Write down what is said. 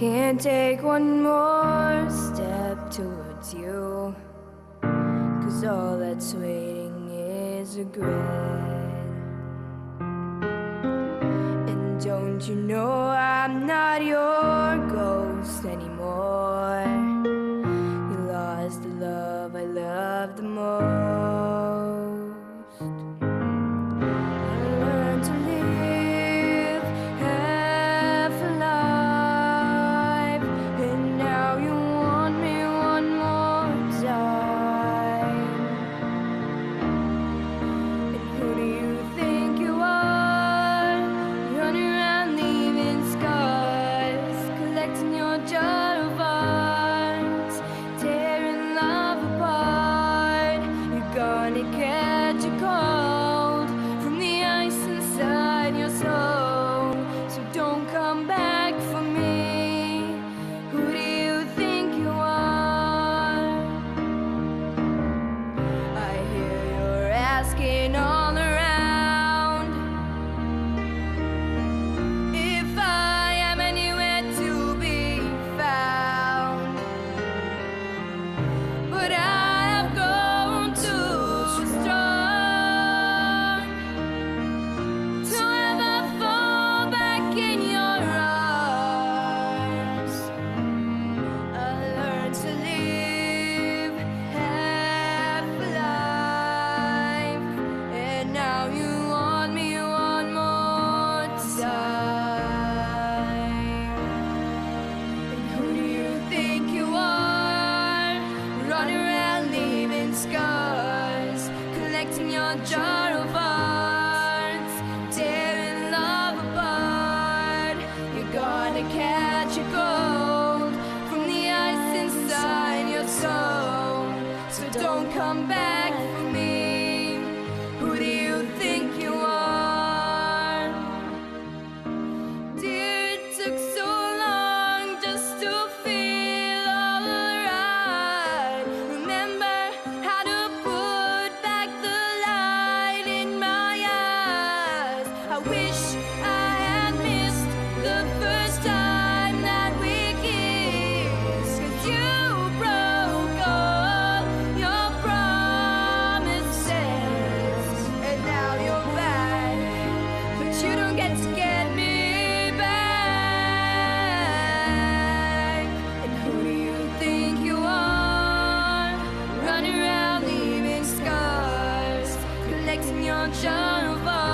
Can't take one more step towards you, 'cause all that's waiting is regret. And don't you know I'm not your ghost anymore? You lost the love I loved the most. I learned to live half alive, and now you want me one more time. And who do you think you are? Running around leaving scars, collecting your jar of hearts, tearing love apart. You're gonna catch a cold from the ice inside your soul, so don't come back for me. Who do you think you are? I hear you're asking all around if I am anywhere to be found, but I have grown too strong to ever fall back in your arms. I learned to live half alive, and now you want me one more time. And who do you think you are? Running around leaving scars, collecting your jar of hearts, tearing love apart. You're gonna catch a cold from the ice inside your soul, so don't come back for me. Who do you think you are? Dear, it took so long just to feel alright. Remember how to put back the light in my eyes. I wish I had missed the first time that we kissed, 'cause you broke all your promises, and now you're back, but you don't get to get me back. And who do you think you are? Running around leaving scars, collecting your jar of hearts.